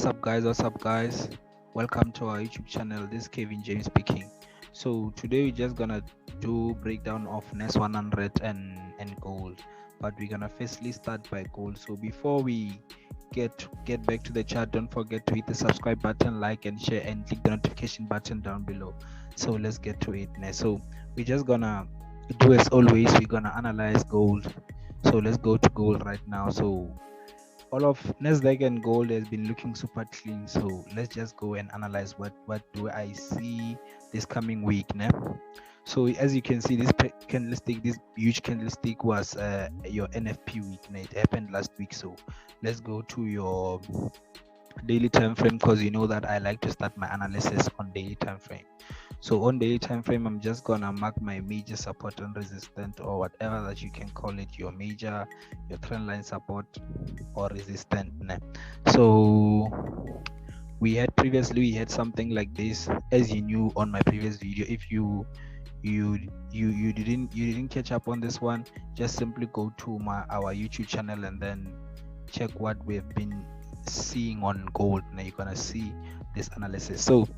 What's up guys, welcome to our YouTube channel. This is Kevin James speaking. So today we're just gonna do breakdown of NAS100 and gold, but we're gonna firstly start by gold. So before we get back to the chat, don't forget to hit the subscribe button, like and share, and click the notification button down below. So let's get to it now. So we're just gonna do as always, we're gonna analyze gold. So let's go to gold right now. So all of Nasdaq and gold has been looking super clean, so let's just go and analyze what do I see this coming week now. So as you can see, this candlestick, this huge candlestick was your NFP week now. It happened last week. So let's go to your daily time frame, because you know that I like to start my analysis on daily time frame. So on daily time frame, I'm just gonna mark my major support and resistance, or whatever that you can call it, your trend line support or resistance. So we had something like this, as you knew on my previous video. If you didn't catch up on this one, just simply go to our YouTube channel and then check what we've been seeing on gold. Now you're gonna see this analysis. So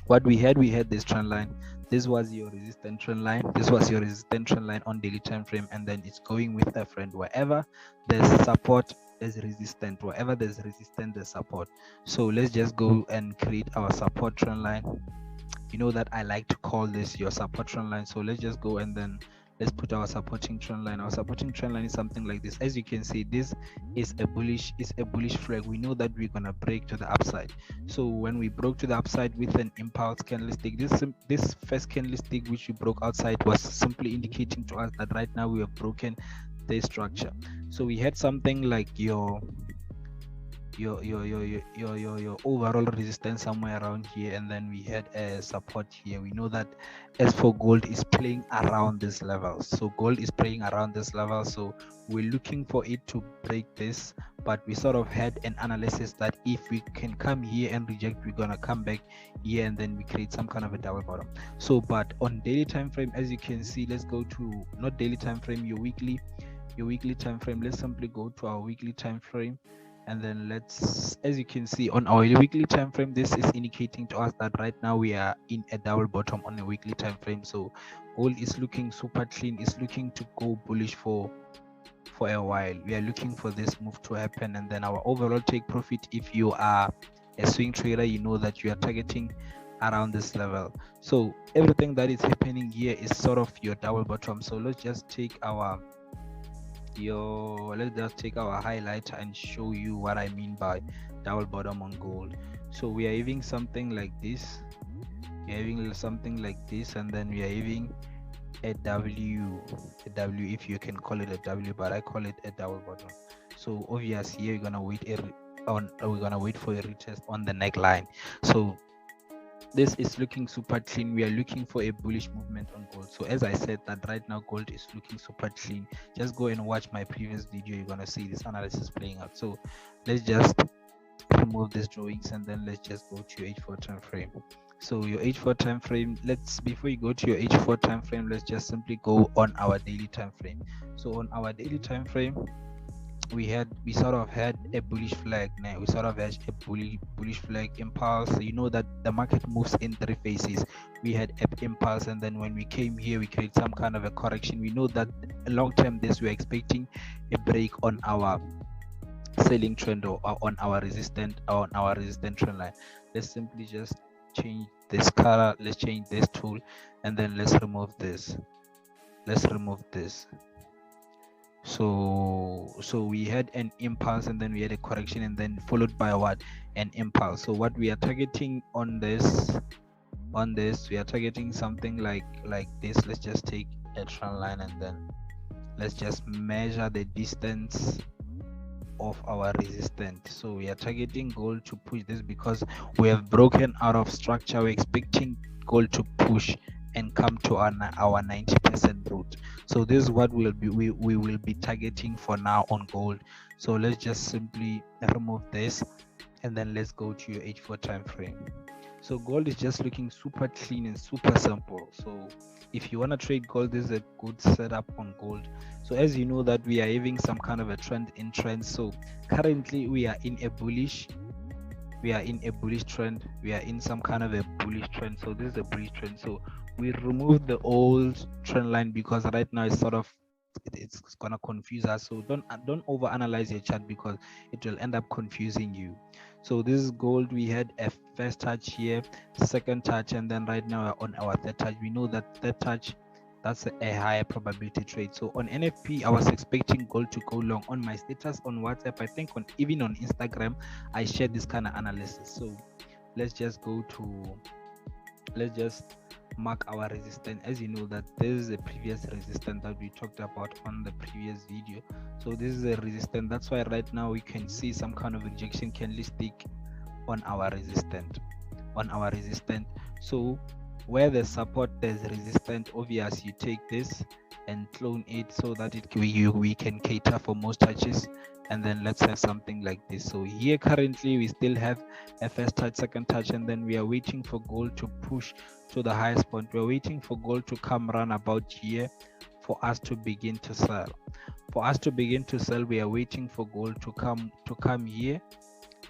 what we had this trend line. This was your resistance trend line. This was your resistance trend line on daily time frame, and then it's going with a friend. Wherever there's support, there's resistance. Wherever there's resistance, there's support. So let's just go and create our support trend line. You know that I like to call this your support trend line. So let's just go and then let's put our supporting trend line. Our supporting trend line is something like this. As you can see, this is a bullish flag. We know that we're gonna break to the upside. So when we broke to the upside with an impulse candlestick, this first candlestick which we broke outside was simply indicating to us that right now we have broken this structure. So we had something like your overall resistance somewhere around here, and then we had a support here. We know that as for gold is playing around this level, so gold is playing around this level, so we're looking for it to break this. But we sort of had an analysis that if we can come here and reject, we're gonna come back here and then we create some kind of a double bottom. So but on daily time frame, as you can see, let's go to not daily time frame, your weekly time frame. Let's simply go to our weekly time frame, and then let's, as you can see on our weekly time frame, this is indicating to us that right now we are in a double bottom on a weekly time frame. So gold is looking super clean, is looking to go bullish for a while. We are looking for this move to happen, and then our overall take profit, if you are a swing trader, you know that you are targeting around this level. So everything that is happening here is sort of your double bottom. So let's just take our highlighter and show you what I mean by double bottom on gold. So we are having something like this, and then we are having a W, if you can call it a W, but I call it a double bottom. So obviously here we're gonna wait for a retest on the neckline. So this is looking super clean. We are looking for a bullish movement on gold. So as I said, that right now gold is looking super clean. Just go and watch my previous video, you're gonna see this analysis playing out. So let's just remove these drawings, and then let's just go to your H4 time frame. So your H4 time frame, before you go to your H4 time frame, let's just simply go on our daily time frame. So on our daily time frame, we sort of had a bullish flag. Now we sort of had a bullish flag impulse. You know that the market moves in three phases. We had an impulse, and then when we came here, we create some kind of a correction. We know that long term we're expecting a break on our selling trend, or on our resistance trend line. Let's simply just change this color, let's change this tool, and then let's remove this. So we had an impulse, and then we had a correction, and then followed by an impulse. So what we are targeting on this, we are targeting something like this. Let's just take a trend line, and then let's just measure the distance of our resistance. So we are targeting gold to push this because we have broken out of structure. We're expecting gold to push and come to our 90% route. So this is what we will be targeting for now on gold. So let's just simply remove this, and then let's go to your H4 time frame. So gold is just looking super clean and super simple. So if you want to trade gold, this is a good setup on gold. So as you know that we are having some kind of a trend. So currently we are in a bullish we are in a bullish trend, we are in some kind of a bullish trend. So this is a bullish trend. So we remove the old trend line because right now it's sort of it's gonna confuse us. So don't over analyze your chart because it will end up confusing you. So this is gold. We had a first touch here, second touch, and then right now we're on our third touch. We know that third touch, that's a higher probability trade. So on NFP, I was expecting gold to go long. On my status on WhatsApp, I think even on Instagram, I shared this kind of analysis. So let's just mark our resistance. As you know that this is a previous resistance that we talked about on the previous video. So this is a resistance. That's why right now we can see some kind of rejection candlestick on our resistance. So where there's support, there's resistance. Obviously, you take this and clone it so that we can cater for most touches, and then let's have something like this. So here currently we still have a first touch, second touch, and then we are waiting for gold to push to the highest point. We're waiting for gold to come run about here for us to begin to sell. We are waiting for gold to come here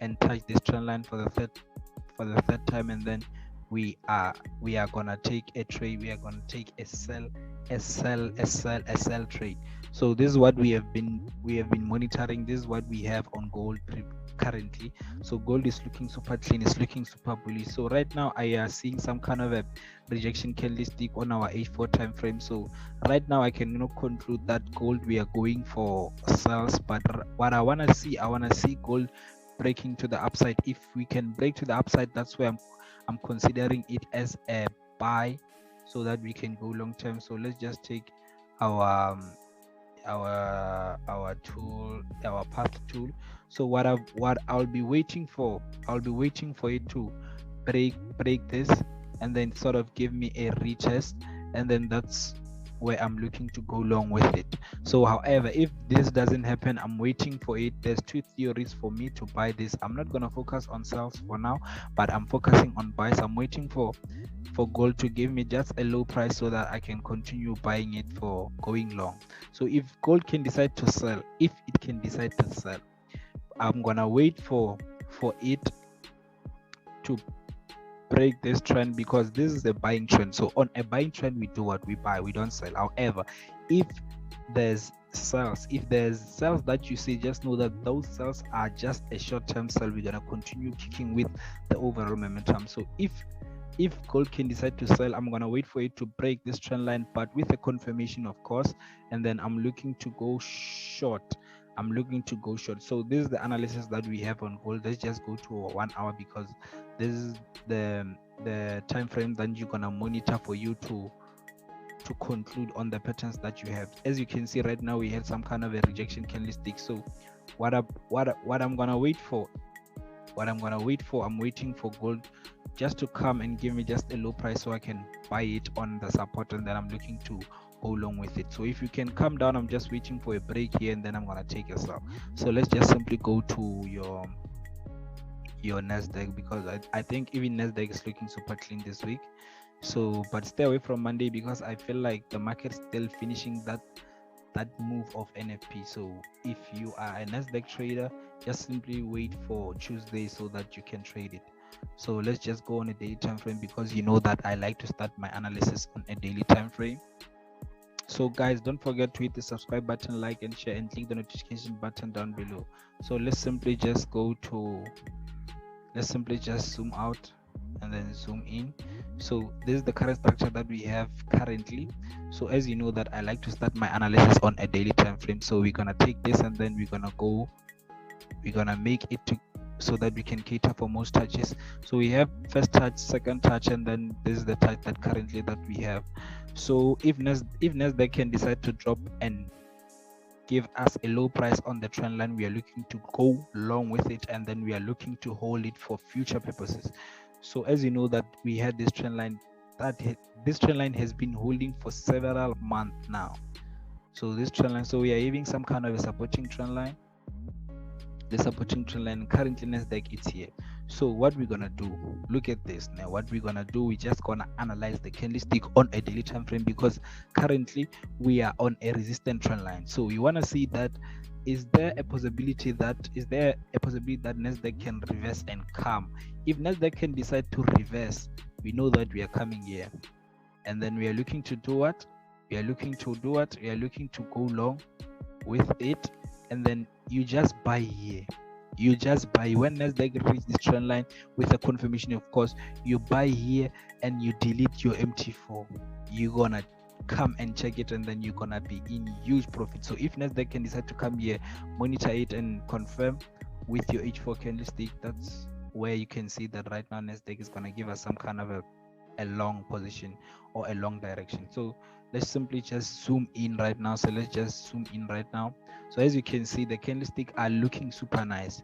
and touch this trend line for the third time, and then we are gonna take a trade. We are gonna take a sell trade. So this is what we have been monitoring. This is what we have on gold currently. So gold is looking super clean, it's looking super bullish. So right now I are seeing some kind of a rejection candlestick on our H4 time frame. So right now I can conclude that gold, we are going for sells, but what I want to see gold breaking to the upside. If we can break to the upside, that's where I'm considering it as a buy, so that we can go long term. So let's just take our tool, our path tool. So what I'll be waiting for it to break this and then sort of give me a retest, and then that's where I'm looking to go long with it. So however, if this doesn't happen, I'm waiting for it. There's two theories for me to buy this. I'm not going to focus on sells for now, but I'm focusing on buys. I'm waiting for gold to give me just a low price so that I can continue buying it for going long. So if gold can decide to sell, I'm gonna wait for it to break this trend, because this is a buying trend. So on a buying trend, we do what? We buy, we don't sell. However, if there's sales that you see, just know that those sales are just a short-term sell. We're gonna continue kicking with the overall momentum. So if gold can decide to sell, I'm gonna wait for it to break this trend line, but with a confirmation, of course, and then I'm looking to go short. So this is the analysis that we have on gold. Let's just go to 1 hour, because this is the time frame that you're gonna monitor for you to conclude on the patterns that you have. As you can see right now, we had some kind of a rejection candlestick. So what I'm gonna wait for, I'm waiting for gold just to come and give me just a low price so I can buy it on the support, and then I'm looking to go long with it. So if you can come down, I'm just waiting for a break here, and then I'm gonna take a sell. So let's just simply go to your NASDAQ, because I think even NASDAQ is looking super clean this week. So but stay away from Monday, because I feel like the market's still finishing that move of NFP. So if you are a NASDAQ trader, just simply wait for Tuesday so that you can trade it. So let's just go on a daily time frame, because you know that I like to start my analysis on a daily time frame. So guys, don't forget to hit the subscribe button, like and share, and click the notification button down below. So let's simply just zoom out and then zoom in. So this is the current structure that we have currently. So as you know that I like to start my analysis on a daily time frame. So we're gonna take this, and then we're gonna make it so that we can cater for most touches. So we have first touch, second touch, and then this is the touch that currently that we have. So if NASDAQ can decide to drop and give us a low price on the trend line, we are looking to go long with it, and then we are looking to hold it for future purposes. So as you know that we had this trend line, this trend line has been holding for several months now. So this trend line, so we are having some kind of a supporting trend line. The supporting trend line currently NASDAQ, it's here. So what we're gonna do, look at this now. What we're gonna do, we're just gonna analyze the candlestick on a daily time frame, because currently we are on a resistant trend line. So we want to see that is there a possibility that Nasdaq can reverse and come? If Nasdaq can decide to reverse, we know that we are coming here, and then we are looking to do what? We are looking to go long with it, and then you just buy here. You just buy when Nasdaq reach this trend line with a confirmation, of course, you buy here and you delete your MT4. You're gonna come and check it, and then you're gonna be in huge profit. So if Nasdaq can decide to come here, monitor it and confirm with your H4 candlestick, that's where you can see that right now Nasdaq is gonna give us some kind of a long position or a long direction. So let's simply just zoom in right now. So let's just zoom in right now. So as you can see, the candlestick are looking super nice.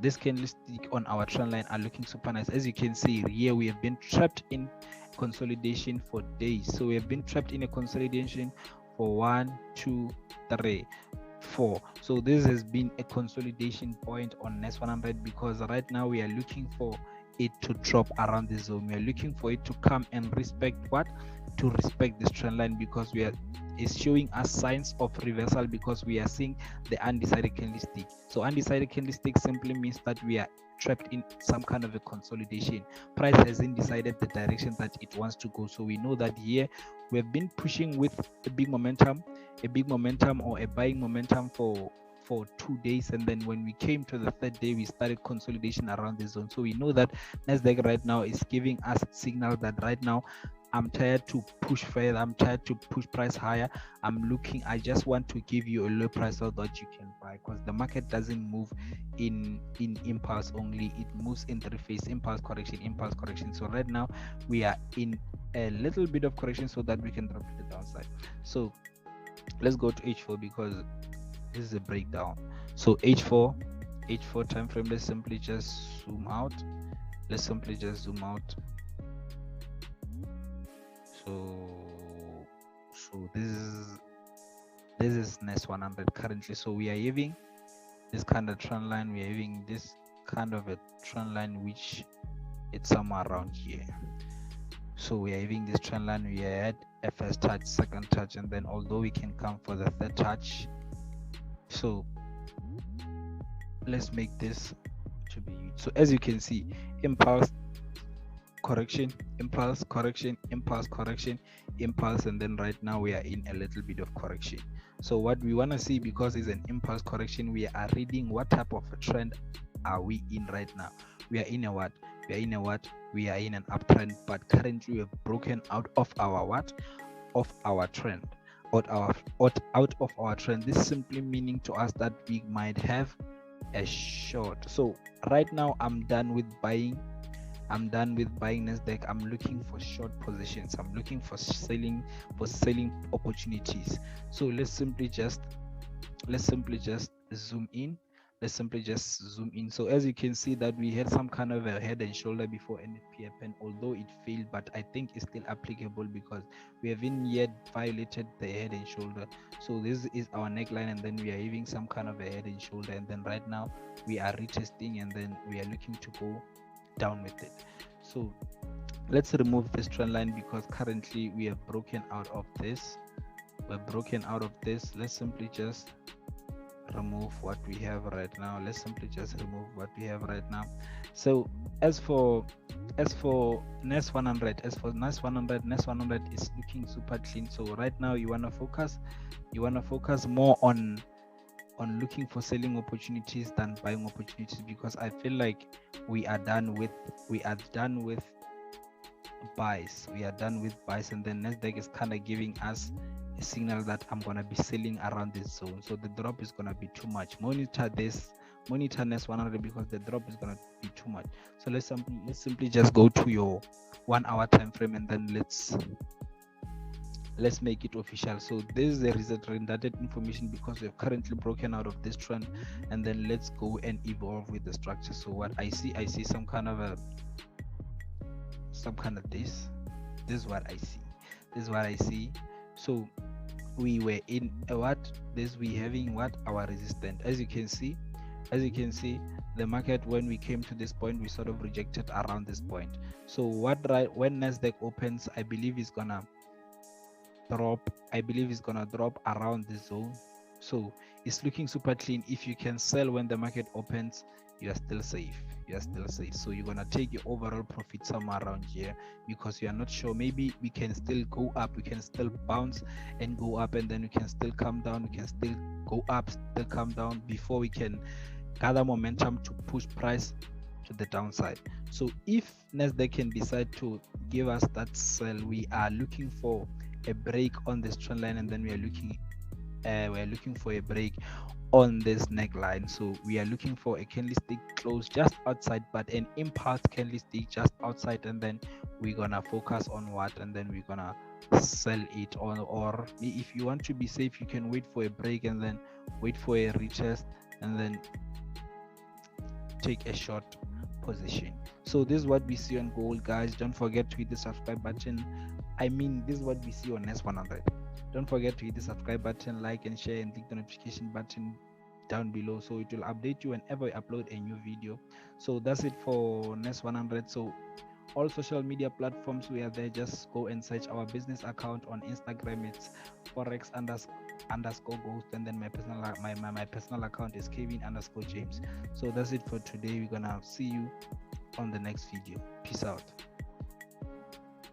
This candlestick on our trend line are looking super nice. As you can see here, we have been trapped in consolidation for days. So we have been trapped in a consolidation for 1, 2, 3, 4. So this has been a consolidation point on NAS100, because right now we are looking for it to drop around the zone. We are looking for it to come and respect what? To respect this trend line, because is showing us signs of reversal, because we are seeing the undecided candlestick. So undecided candlestick simply means that we are trapped in some kind of a consolidation. Price hasn't decided the direction that it wants to go. So we know that here we have been pushing with a big momentum or a buying momentum for 2 days, and then when we came to the third day, we started consolidation around the zone. So we know that Nasdaq right now is giving us a signal that right now I'm tired to push further, I'm tired to push price higher. I just want to give you a low price so that you can buy, because the market doesn't move in impulse only, it moves in 3 phase: impulse correction, impulse correction. So right now we are in a little bit of correction so that we can drop to the downside. So let's go to H4, because this is a breakdown. So H4 time frame, let's simply just zoom out. So this is NAS100 currently. So we are having this kind of trend line, we are having this kind of a trend line, which it's somewhere around here. So we are having this trend line, we had a first touch, second touch, and then although we can come for the third touch. So let's make this to be huge. So as you can see, impulse correction, impulse correction, impulse correction, impulse, and then right now we are in a little bit of correction. So what we want to see, because it's an impulse correction, we are reading what type of a trend are we in right now. We are in a what? We are in a what? We are in an uptrend, but currently we have broken out of our what? Of our trend. Out of our trend. This simply meaning to us that we might have a short. So right now I'm done with buying Nasdaq. I'm looking for short positions. I'm looking for selling opportunities. So let's simply just zoom in. So as you can see that we had some kind of a head and shoulder before NFP happened, although it failed, but I think it's still applicable because we haven't yet violated the head and shoulder. So this is our neckline, and then we are having some kind of a head and shoulder, and then right now we are retesting, and then we are looking to go down with it. So let's remove this trend line, because currently we have broken out of this. Let's simply just remove what we have right now. So as for NAS100, NAS100 is looking super clean. So right now you want to focus more on looking for selling opportunities than buying opportunities, because I feel like we are done with buys. And then Nasdaq is kind of giving us a signal that I'm gonna be selling around this zone. So the drop is gonna be too much. Monitor NAS100, because the drop is gonna be too much. So let's simply just go to your 1 hour time frame, and then let's make it official. So this is the result rendered information, because we've currently broken out of this trend, and then let's go and evolve with the structure. So what I see some kind of this is what I see. So we were in having our resistance. As you can see, the market, when we came to this point, we sort of rejected around this point. So when Nasdaq opens, I believe it's gonna drop around the zone. So it's looking super clean. If you can sell when the market opens, you are still safe. You are still safe. So you're gonna take your overall profit somewhere around here, because you are not sure. Maybe we can still go up, we can still bounce and go up, and then we can still come down, we can still go up, still come down, before we can gather momentum to push price to the downside. So if Nasdaq can decide to give us that sell, we are looking for a break on this trend line, and then we are looking for a break on this neckline. So we are looking for a candlestick close just outside, but an impulse candlestick just outside, and then we're gonna focus on what, and then we're gonna sell it on. Or if you want to be safe, you can wait for a break and then wait for a retest and then take a short position. So this is what we see on gold, guys. Don't forget to hit the subscribe button. This is what we see on NAS100. Don't forget to hit the subscribe button, like and share, and click the notification button down below, so it will update you whenever we upload a new video. So that's it for NAS100. So all social media platforms, we are there. Just go and search our business account on Instagram. It's forex_ghost, and then my personal account is Kevin_James. So that's it for today. We're gonna see you on the next video. Peace out.